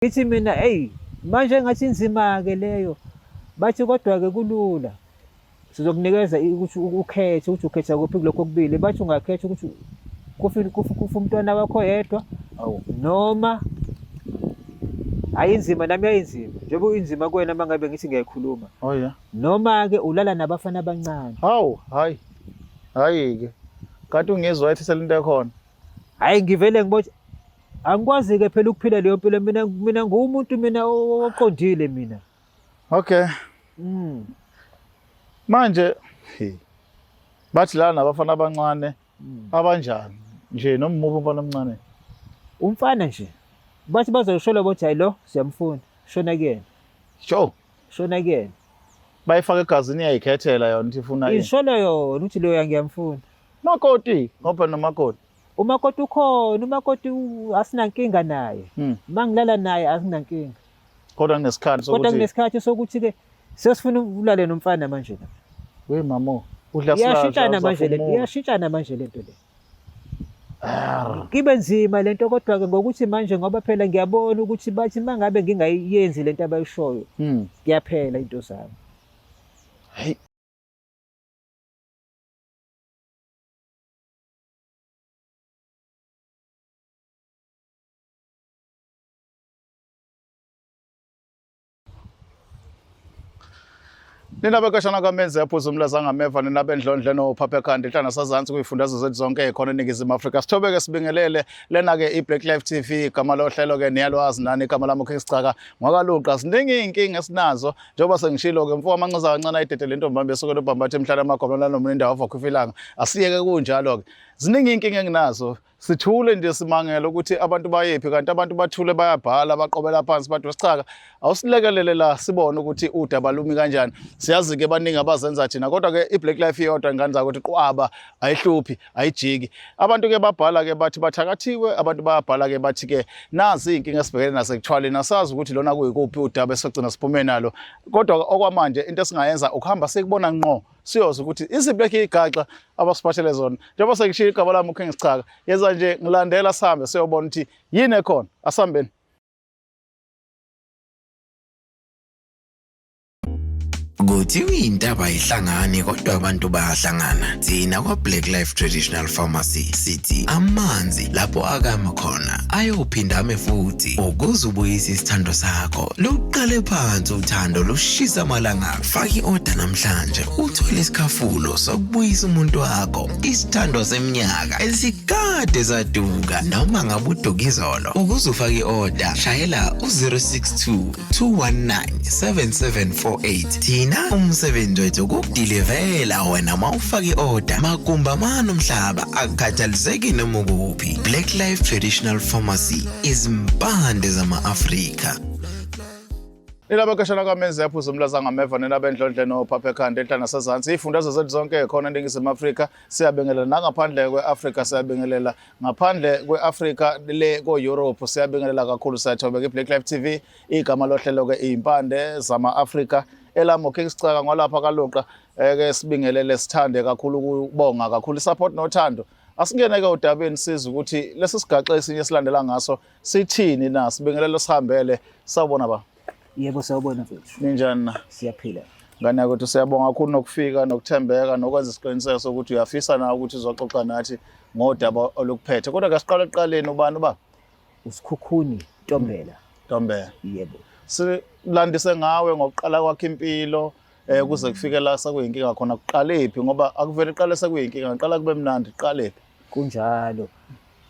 Ngithi mina manje ngathi inzima-ke leyo. Bathi kodwa-ke kulula. Sizokunikeza ukuthi ukhethe ukuthi ukhetha kuphi kulokho okubili. Bathi ungakhetha ukuthi kufa umntwana wakho yedwa noma ayinzima nami yayinzima. Njengoba inzima kuwena uma ngabe ngithi ngiyayikhuluma. Oh yeah. Noma-ke ulala nabafana abancane. Hayi-ke. Kanti ungizwa ethethela into ekhona. Hhayi ngivele ngibothi angikwazi-ke phela ukuphila leyo mpilo mina ngumuntu mina oqondile mina. Okay. Manje bathi la nabafana abancane abanjani nje noma umuphi umfana omncane? Umfana nje. Bathi bazoshola bothi hayi lo siyamfuna. Shona kuyena. Sho. Shona kuyena. Bayifaka egazini iyayikhethela yona ukuthi ifuna yini. Ishola yona ukuthi loya ngiyamfuna. Makoti, ngoba nomakoti. Umakoti ukhona, umakoti asinankinga naye. Uma ngilala naye asinankinga. Kodwa kunesikhathi sokuthi. Kodwa kunesikhathi sokuthi-ke sesifuna ulale nomfana manje la. We mamo, udla silaza. Iyashintshana manje lento le. Kibe nzima lento kodwa-ke ngokuthi manje ngoba phela ngiyabona ukuthi bathi uma ngabe ngingayenzi lento abayishoyo kuyaphela into zami. Hey. Nina bekashana kamenze yaphuza umlaza ngameva nina bendlondle no Phaphekhandi ehlana sazansi kuyifundazwe zethu zonke ekhona eNingizimu Afrika. Sithobeke sibingelele lena ke iBlack Life TV igama lohlelo ke niyalwazi nani igama lami uKhengisichaka ngwakaluqa siningi inkinga esinazo njengoba sengishilo ke mfowethu amancaza kancane ayidedele intombambe esokelo bambathe emhlala amagomela nomini indawo avakufilanga asiyeke kunjalo ke ziningi inkinga enginazo sithule nje simangela ukuthi abantu bayephi kanti abantu bathule bayabhala baqobela phansi bathi wesichaka awusilekelele la sibone ukuthi udaba lumi kanjani. Siyazi ke baningi abazenza thina kodwa ke iBlack Life iyodwa nganza ukuthi qwaba ayihluphi ayijiki. Abantu ke babhala ke bathi bathakathiwe, abantu bayabhala ke bathi ke nazi inkinga esibhekene nazo ekuthwaleni asazi ukuthi lona kuyikuphi udaba esogcina siphume nalo. Kodwa okwamanje into esingayenza ukuhamba sekubona ngqo siyoza ukuthi iziblack igaxa abasiphathele zona njengoba sengishiya igaba lami uKhengisichaka yenza nje ngilandela sihambe siyobona ukuthi yini ekhona asihambeni. Kuthiwa indaba ayihlangani kodwa abantu bayahlangana. Thina kwa-Black Life Traditional Pharmacy sithi amanzi lapho akama khona ayophinda ame futhi ukuze ubuyise isithando sakho. Luqale phansi uthando lushisa amalanga. Faka i-order namhlanje uthole isikhafulo sokubuyisa umuntu wakho isithando seminyaka esikade saduka noma ngabe uduka izolo. Ukuze ufake i-order shayela u-062 219 7748. Thina umsebenzi wethu ukudilivela wena mawufaka i-order magumba mani umhlaba akukhathaliseki noma ukuphi. Black Life Traditional Pharmacy izimpande zama-Afrika. Nina bekashana kamenze yaphuza umlaza ngameva nina bendlondle no Phaphekhandi ehlana sazansi ifundazwe zethu zonke ekhona eNingizimu Afrika siyabengelela nangaphandle kweAfrika siyabengelela ngaphandle kweAfrika le ko-Europe siyabengelela kakhulu sathobeka iBlack Life TV igama lohlelo ke izimpande zama-Afrika elami uKhengisichaka ngwalapha kaluqa ke sibingelele sithande kakhulu ukubonga kakhulu isupport nothando. Asingene ke udabeni siza ukuthi lesi sigaxa esinye silandela ngaso sithini na sibingelele sihambele sawubona ba. Yebo sawubona mfethu. Ninjani na? Siyaphila. Ngane ukuthi siyabonga kakhulu nokufika nokuthembeka nokwenza isiqiniseko sokuthi uyafisa na ukuthi uzoxoxa nathi ngodaba olukuphethe. Kodwa kasiqale eqaleni ubani ba? Usikhukhuni Ntombela. Ntombela. Yebo. Silandise ngawe ngokuqala kwakhe impilo kuze kufike la sekuyinkinga khona kuqalephi ngoba akuvele iqale sekuyinkinga qala kube mnandi iqalephi. Kunjalo.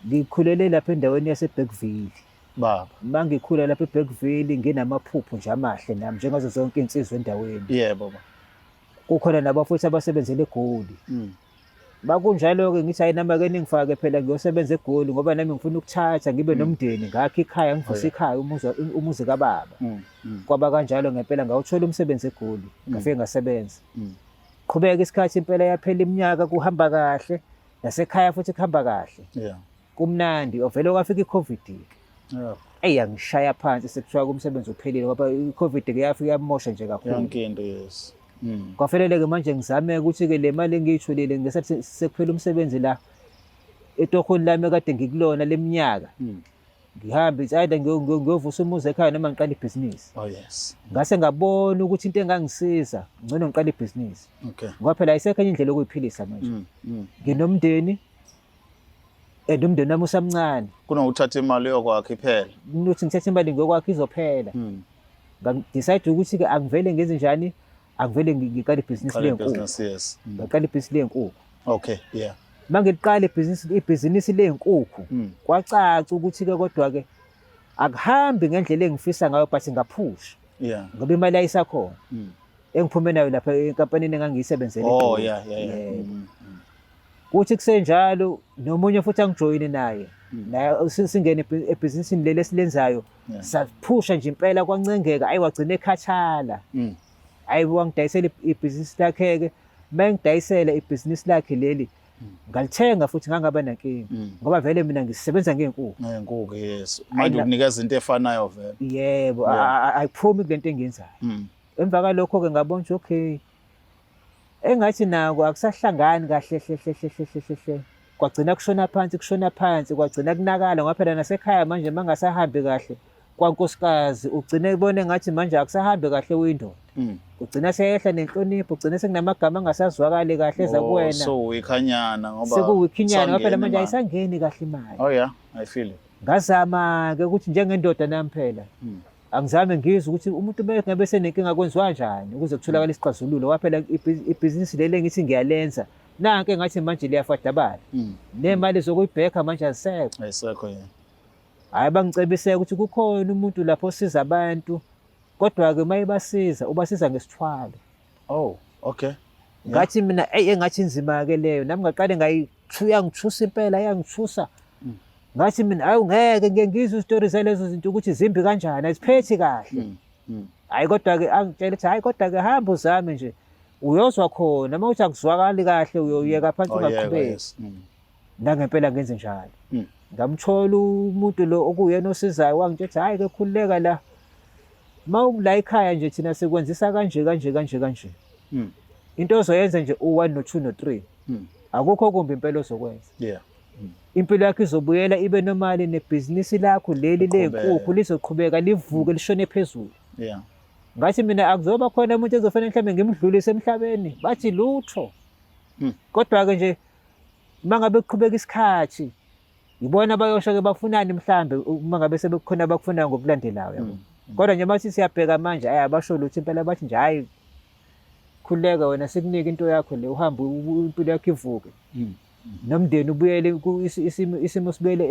Ngikhulele lapha endaweni yaseBergville. Baba. Mangikhula lapha eBergville nginamaphupho nje amahle nami njengazo zonke insizwe endaweni. Yebo baba. Kukhona nabafuthi abasebenzele eGoli. Bakunjalo-ke ngithi hayi nami ake ningifake phela ngiyosebenza eGoli ngoba nami ngifuna ukuthatha ngibe nomndeni ngakho ikhaya ngivuse ikhaya umuzi kababa. Kwaba kanjalo ngempela ngawuthola umsebenzi eGoli ngafike ngasebenza. Qhubeka isikhathi impela yaphela iminyaka kuhamba kahle nasekhaya futhi kuhamba kahle. Yeah. Kumnandi ovela kwafika iCovid. Yeah. Eyangishaya phansi sekuthiwa kumsebenzi uphelile ngoba iCovid ke yafika yamosha nje kakhulu. Yonke into yes. Kwafanele-ke manje ngizame ukuthi-ke le mali engiyitholile ngesathi sekuphela umsebenzi la etohweni lami ekade ngikulona leminyaka ngihambe either ngiyovusa umuzi ekhaya noma ngiqale ibhizinisi. Oh yes. Ngase ngabona ukuthi into engangisiza ngcono ngiqale ibhizinisi. Okay. Ngoba phela ayisekho enye indlela yokuyiphilisa manje. Nginomndeni umndeni wami usamncane. Kunokuthatha imali yokwakhe iphela. Ukuthi ngithathe imali ngokwakhe izophela. Ngidecide ukuthi-ke angivele ngenze njani, angivele ngiqale ibhizinisi lenkukhu. Yes. Ngaqala ibhizinisi lenkukhu. Okay, yeah. Mangiliqala ibhizinisi lenkukhu, kwacaca ukuthi-ke kodwa-ke akuhambi ngendlela engifisa ngayo but ngaphusha. Yeah. Ngoba imali ayisakhona. Engiphume nayo lapha enkampanini engangiyisebenzele. Oh yeah. Kuthi kusenjalo nomunye futhi angijoyine naye. Naye singene ebhizinisini leli esilenzayo. Saphusha nje impela kwancengeka, wagcina ekhathala. Wangidayisela ibhizinisi lakhe-ke. Mangidayisela ibhizinisi lakhe leli, ngalithenga futhi ngangaba nankinga. Ngoba vele mina ngisebenza ngenkukhu. Ngenkukhu, yes. Manje ukunikeza into efanayo vele. Yebo, ayiphumi kulento engiyenzayo. Emva kalokho-ke ngabona ukuthi okay, engathi nako akusahlangani kahle hle. Kwagcina kushona phansi, kwagcina kunakala ngoba phela nasekhaya manje mangasahambi kahle kwankosikazi ugcine ubone ngathi manje akusahambi kahle uyindoda. Ugcina seyehla nenhlonipho, ugcina sekunamagama angasazwakali kahle eza kuwena. So uyikhanyana ngoba sekuwikhinyana ngoba phela manje ayisangeni kahle imali. Oh yeah, I feel it. Ngazama-ke ukuthi njengendoda nami phela angizame ngizwe ukuthi umuntu ngabe senenkinga kwenziwa kanjani ukuze kutholakale isixazululo. Ngoba phela ibhizinisi leli engithi ngiyalenza nanke ngathi manje liyafadabala. Nemali zokuyibhekha manje azisekho. Ayisekho yena. Hayi bangicebise ukuthi kukhona umuntu lapho osiza abantu, kodwa-ke mayebasiza ubasiza ngesithwalo. Oh, okay. Ngathi mina engathi inzima-ke leyo, nami ngaqale yangithusa impela, yangithusa. Ngathi mina hayi ngeke ngizwe izitori zalezo zinto ukuthi zimbi kanjani, aziphethi kahle. Hayi kodwa-ke angitshela ukuthi hayi kodwa-ke hamba uzame nje, uyozwa khona uma uthi akuzwakali kahle uyoyeka phansi ungaqhubeki. Nangempela ngenze njalo. Ngamthola umuntu lo okuyena osizayo, wangitshela hayi-ke khululeka la. Mawula ekhaya nje thina sekwenzisa kanje. Into ozoyenza nje u1 no2 no3. Akukho kumbi impela ozokwenza. Yeah. Impilo yakho izobuyela ibe normali, nebhizinisi lakho leli lenkukhu lizoqhubeka livuke lishone phezulu. Yeah. Ngathi mina akuzoba khona umuntu ezofanele mhlambe ngimdlulise emhlabeni, bathi lutho. Kodwa-ke nje mangabe kuqhubeka isikhathi, yibona bayosho-ke bafunani mhlambe mangabe sebekukhona abakufunayo ngokulandelayo yabo. Kodwa nje mathi siyabheka manje hayi abasho lutho impela, bathi nje hayi khuleka wena sikunike into yakho le, uhambe impilo yakho ivuke. Nomndeni ubuyele isimo sibuyele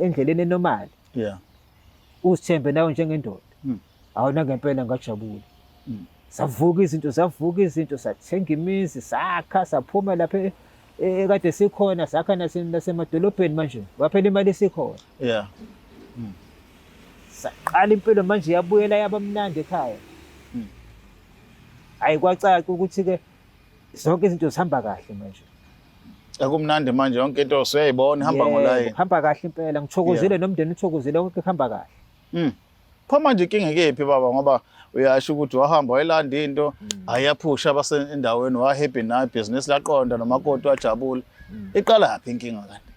endleleni enormali. Yeah. Uzithembe nawe njengendoda. Awona ngempela ngajabula. Savuka izinto, sathenga imizi, sakha, saphuma lapha ekade sikhona, sakha nasemadolobheni manje. Waphela imali sikhona. Yeah. Saqala impilo manje yabuyela yaba mnandi ekhaya. Hayi kwacaca ukuthi-ke zonke izinto zihamba kahle manje. Akumnandi manje yonke into usuyayibona ihamba ngolayini. Hamba kahle impela, ngithokozile nomndeni uthokozile, konke kuhamba kahle. Pho manje inkinga kephi baba, ngoba uyasho ukuthi wahamba wayilanda into ayaphusha abasendaweni, wahappy nayo ibhizinisi laqonda nomakoti wajabula. Iqala yaphi inkinga kanti?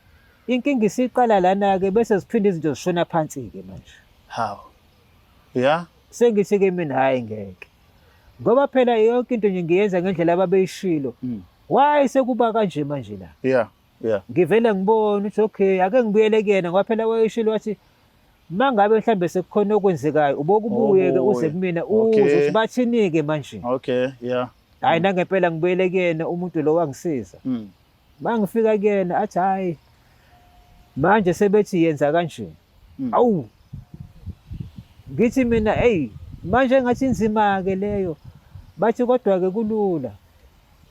Inkinga isiqala lana-ke bese ziphinde izinto zishona phansi-ke manje. How? Yeah. Sengithi-ke mina hayi ngeke. Ngoba phela yonke into nje ngiyenza ngendlela ababeyishilo. Why sekuba kanje manje la? Yeah. Ngivele ngibona ukuthi okay ake ngibuyele kuyena ngoba phela wayeshilo wathi mangabe mhlambe sekukhona okwenzekayo ubokubuye-ke uze kumina uze ukuthi bathini-ke manje. Okay, yeah. Hayi nangempela ngibuyele kuyena umuntu lo wangisiza. Mangifika kuyena athi hayi manje sebethi yenza kanje. Awu. Ngithi mina manje ngathi inzima-ke leyo. Bathi kodwa-ke kulula.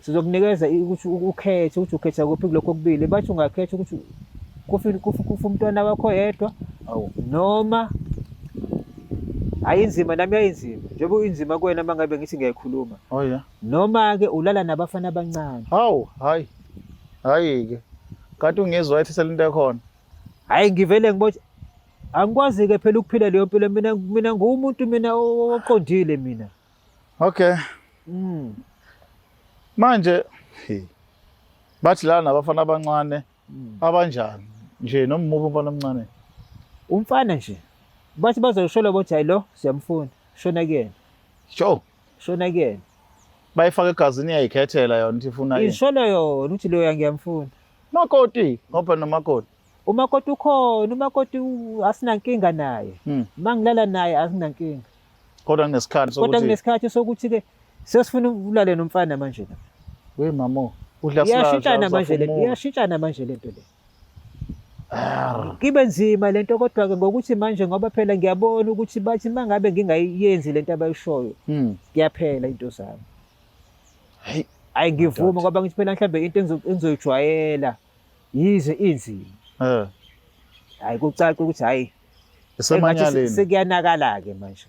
Sizokunikeza ukuthi ukhethe ukuthi ukhetha kuphi kulokho kubili. Bathi ungakhetha ukuthi kufa umntwana wakho yedwa noma ayinzima, nami yayinzima njengoba uyinzima kuwena mangabe ngithi ngiyayikhuluma. Oh yeah. Noma-ke ulala nabafana abancane. Hawu, hayi-ke kanti ungizwa wayethisa lento yakhona. Hayi ngivele ngibona angikwazi-ke phela ukuphila leyo mpilo, mina ngumuntu mina oqondile mina. Okay. Manje bathi la nabafana abancane abanjani nje, noma umuphi umfana omncane? umfana nje bathi bazoshola bothi hayi lo siyamfuna shona kuyena Sho. shona kuyena Bayifaka egazini yayikhethela yona ukuthi ifuna yini. isholo yona uthi lo ngiyamfuna Makoti, ngoba nomakoti. umakoti umakoti asinankinga naye mangilala naye asinankinga Kodwa kunesikhathi sokuthi kodwa kunesikhathi sokuthi ke sesifuna ulale nomfana manje la we mamo udla sila. iyashintshana manje lento le kibe nzima lento kodwa ke ngokuthi manje ngoba phela ngiyabona ukuthi bathi mangabe ngingayenzi lento abayishoyo kuyaphela into zami Hey, ayingivuma ngoba ngithi phela mhlambe into engizoyijwayela yize inzima hayi kucaca ukuthi hayi esemanyaleni. sekuyanakala ke manje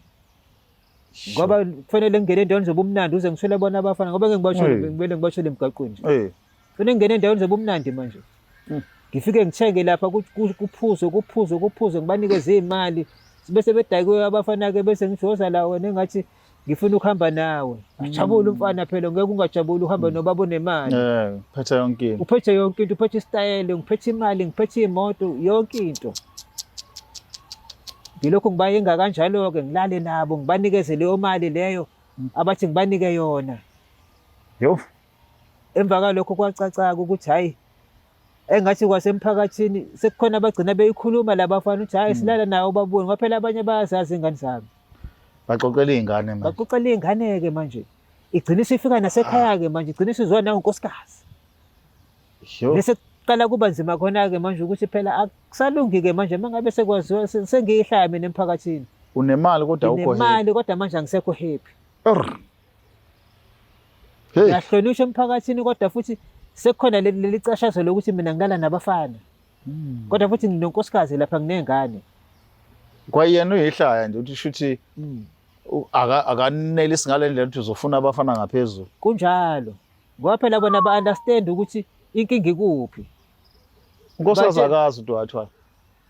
ngoba kufanele ngene endaweni zobumnandi uze ngithole bona abafana ngoba ngibele ngibashele emgaqweni nje kufanele ngene endaweni zobumnandi manje ngifike ngithenge lapha kuphuzo ngibanikeze imali bese bedayike abafana ke bese ngijoza la wena engathi ngifuna ukuhamba nawe ajabule umfana phela ngeke ungajabuli uhamba nobaba onemali Phethe yonke into. uphethe yonke into uphethe istyle ngiphethe imali ngiphethe imoto yonke into ngilokho ngibayenga kanjalo ke ngilale nabo ngibanikeze leyo mali leyo abathi ngibanike yona Yo. emva kalokho kwacaca ukuthi hayi engathi kwasemphakathini sekukhona abagcina beyikhuluma labafana ukuthi hayi silala nawo babuye ngoba phela abanye bayazazi ingane zami Baxoxela izingane manje. baxoxela izingane ke manje igcina isifika nasekhaya ke manje igcina isizwa nangonkosikazi Yo. bese qala kuba nzima khona ke manje ukuthi phela akusalungi ke manje mangabe sekwaziwa sengiyihlaya mina emphakathini Unemali kodwa ukho happy. nemali kodwa manje angisekho happy Hey. yahlonishwa emphakathini kodwa futhi sekukhona leli cashazelo lokuthi mina ngilala nabafana kodwa futhi nginonkosikazi lapha nginengane Kwayena uyihlaya nje uthi shuthi akaneli singalendlela ukuthi uzofuna abafana ngaphezulu. kunjalo ngoba phela bona ba-understand ukuthi inkinga ikuphi Unkosikazi akazi uthi wathwa.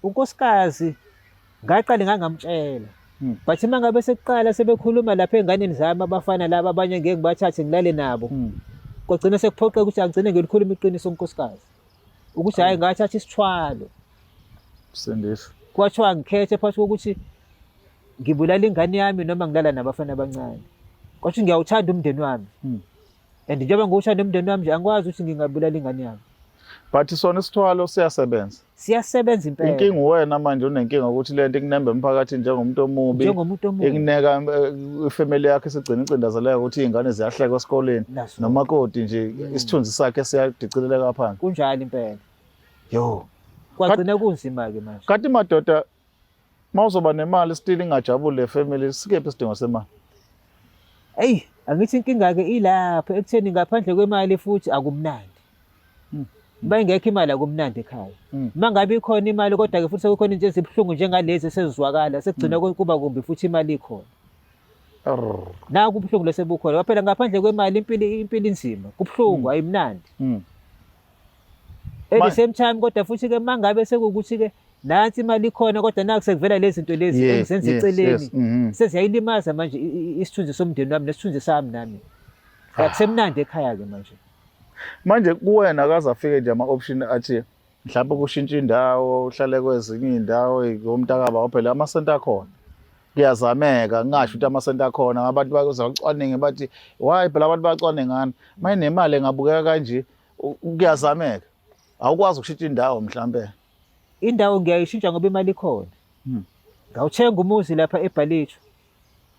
unkosikazi ngaqale ngangamtshela but mangabe sekuqala sebekhuluma lapha enganeni zami abafana laba abanye ngeke ngibathathe ngilale nabo kwagcina sekuphoqeka ukuthi angigcine ngilikhuluma iqiniso unkosikazi ukuthi hayi ngathatha isithwalo Sindisi. kwathiwa ngikhethe phakathi kokuthi ngibulala ingane yami noma ngilala nabafana abancane kwathi ngiyawuthanda umndeni wami and njengoba ngiwuthanda umndeni wami nje angikwazi ukuthi ngingabulala ingane yami But sona isithwalo siyasebenza. siyasebenza impela Inkinga wena manje unenkinga ukuthi lento ikunembe emphakathini njengomuntu omubi. njengomuntu omubi Ekuneka ifamily yakhe isigcina icindezeleka ukuthi izingane ziyahleka esikoleni nomakoti nje isithunzi sakhe siyadicileleka phansi. kunjalo impela Yo. kwagcina kunzima ke manje Kanti madoda mawuzoba nemali still ingajabule le family sikephi isidingo semali? eyi angithi inkinga ke ilapha ekutheni ngaphandle kwemali futhi akumnandi bayingekho imali akumnandi ekhaya mangabe ikhona imali kodwa ke futhi sekukhona into ezibuhlungu njengalezi esezizwakala sekugcina kuba kumbi futhi imali ikhona naku ubuhlungu lesebukhona phela ngaphandle kwemali impilo inzima kubuhlungu ayimnandi at the same time kodwa futhi ke mangabe sekukuthi ke nansi imali ikhona kodwa naku sekuvela lezi zinto lezi engizenza eceleni seziyayilimaza manje isithunzi somndeni wami nesithunzi sami nami akusemnandi ekhaya ke manje kuwena akaze afike nje ama-option athi mhlawumbe kushintsha indawo uhlale kwezinye iy'ndawo ngomntakaba phela amasenta akhona kuyazameka ngingasho ukuthi amasenta akhona abantu bazacwaninge bathi why phela abantu bacwane ngani uma inemali engabukeka kanje kuyazameka awukwazi ukushintsha indawo mhlawumbe indawo ngiyayishintsha ngoba imali ikhona ngawuthenga umuzi lapha eBhalithu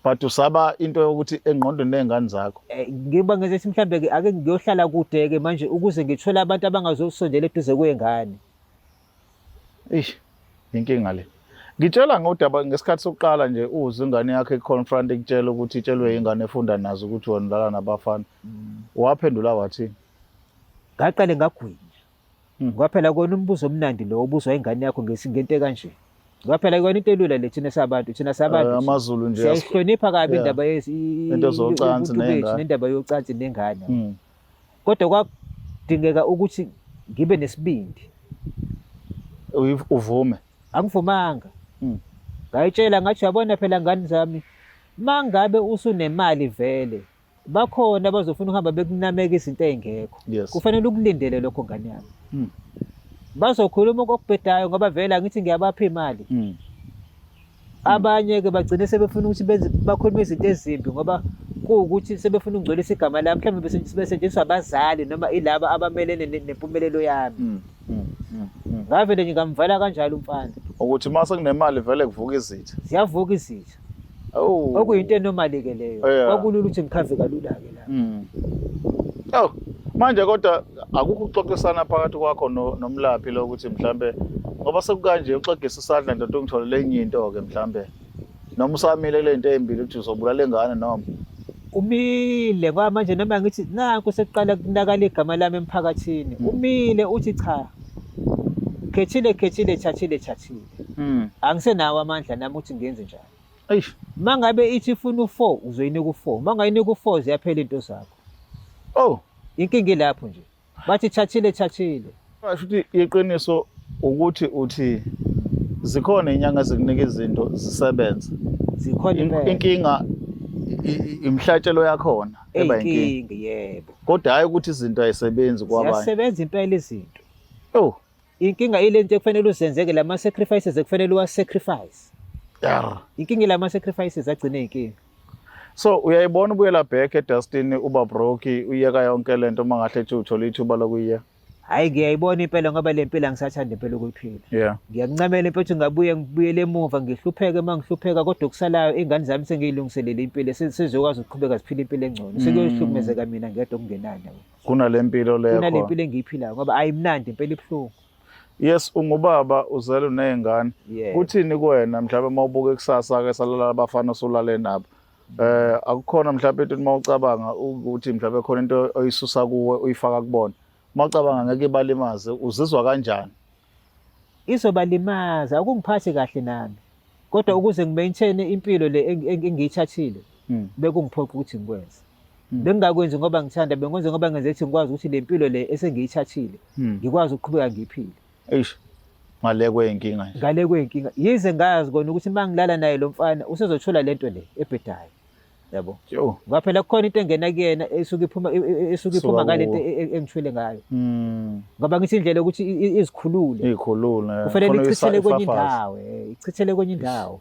but usaba into yokuthi engqondweni ney'ngane zakho ngiba ngezethi mhlambe ke ake ngiyohlala kude ke manje ukuze ngithole abantu abangazosondela eduze kwengane inkinga le ngitshela ngodaba ngesikhathi sokuqala nje uzwe ingane yakhe confront ikutshela ukuthi itshelwe ingane efunda nazo ukuthi wona udlala nabafana waphendula wathi ngaqale ngagwinya ngoba phela kona umbuzo omnandi lo ubuzwa ingane yakho ngento kanje ngoba phela kona into elula le thina sabantu amaZulu nje siyayihlonipha kabi indaba into zocansi nendaba yocansi nengane kodwa kwadingeka ukuthi ngibe nesibindi uvume angivumanga ngayitshela ngathi yabona phela ngane zami mangabe usunemali vele bakhona bazofuna ukuhamba bekunameka izinto ezingekho kufanele ukulindele lokho ngane yami bazokhuluma okubhedayo ngoba vele angithi ngiyabapha imali. Abanye-ke bagcine sebefuna ukuthi bakhulume izinto ezimbi ngoba kuwukuthi sebefuna ukungcolisa igama lami, mhlawumbe besetshenziswa abazali noma ilaba abamelene nempumelelo yami. Ngavele ngingamvala kanjalo umfana ukuthi mase kunemali vele kuvuka izitha. ziyavuka izitha. Okuyinto enormali-ke leyo. Kwakulula ukuthi ngikhave kalula-ke la. Manje kodwa akukho ukuxoxisana phakathi kwakho nomlaphi lo ukuthi mhlambe ngoba sekukanje uxegisa isandla nto ungitholele enye into-ke mhlambe noma usamile kule nto ezimbili ukuthi uzobulala ingane noma umile ngoba manje noma ngithi nanku sekuqala kunakala igama lami emphakathini. Umile uthi cha, khethile thathile. Angisenawo amandla nami ukuthi ngenze njalo. Eish, Mangabe ithi ifuna u4 uzoyinika u4, mangayinika u4 ziyaphela into zakho. Inkinga ilapho nje. Bathi thathile. Futhi iqiniso ukuthi uthi zikhona inyanga zikunika izinto zisebenza. Zikhona impela. Inkinga imhlatshelo yakhona eba inkinga. Inkinga yebo. Kodwa hayi ukuthi izinto ayisebenzi kwabanye. Ziyasebenza impela izinto. Inkinga ile nto ekufanele uzenzeke lama sacrifices ekufanele uwa-sacrifice. Inkinga lama sacrifices agcine inkinga. So uyayibona ubuyela back eDustin uba broke uyeka yonke lento mangahle ethi uthola ithuba lokuyiya. Hayi ngiyayibona impela ngoba le mpilo angisathanda impela ukuyiphila. Ngiyakuncamela impela ukuthi ngibuyele emuva ngihlupheke mangihlupheka kodwa okusalayo ingane zami sengiyilungiselele impilo sizokwazi ukuqhubeka siphile impilo engcono. Sekuyohlukumezeka mina ngedwa okungenani. Kunale mpilo leyo. Kunale mpilo engiyiphilayo ngoba ayimnandi impela ibhlungu. Yes, ungubaba uzele unezingane. Kuthini kuwena mhlawumbe mawubuka ekusasa ke salala abafana osulale nabo? Akukhona mhlawumbe into mawucabanga ukuthi mhlawumbe khona into oyisusa kuwe uyifaka kubona. Mawucabanga ngeke ibalimaze uzizwa kanjani? Izobalimaza ukungiphathi kahle nami. Kodwa ukuze ngimaintain impilo le engiyithathile bekungiphoqa ukuthi ngikwenze. Bengingakwenzi ngoba ngithanda, bengikwenza ngoba ngenze ukuthi ngikwazi ukuthi le mpilo le esengiyithathile ngikwazi ukuqhubeka ngiyiphile. Ngale kweyinkinga nje. Ngale kweyinkinga. Yize ngazi kona ukuthi mangilala naye lo mfana usezothola lento le ebhedayo. Yabo. Ngoba phela kukhona into engena kuyena esuke iphuma ngalento engithwele ngayo. Ngoba ngithi indlela ukuthi izikhulule. Izikhulule. Kufanele ichithele kwenye indawo, ichithele kwenye indawo.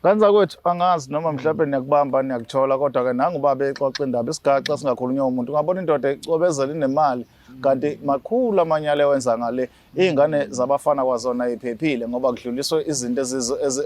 Kanza kwethu angazi noma mhlawumbe niyakubamba niyakuthola kodwa ke nangubaba exoxa indaba isigaxa singakhulunywa umuntu ungabona indoda icobezela inemali kanti makhulu amanyala ewenza ngale izingane zabafana kwazona iphephile ngoba kudluliswa izinto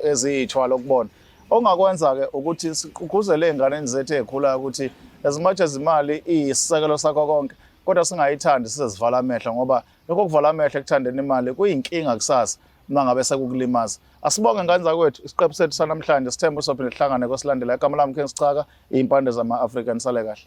eziyithwala ukubona. Ongakwenza ke ukuthi siqhuzele izingane zethu ezikhulayo ukuthi as much as imali iyisisekelo sakho konke kodwa singayithandi sizivala amehlo ngoba lokho kuvala amehlo ekuthandeni imali kuyinkinga kusasa mangabe sekukulimaza. Asibonge ngane zakwethu isiqephu sethu sanamhlanje sithemba sophinde sihlangane kwesilandela igama lami King Sichaka impande zama-African sale kahle.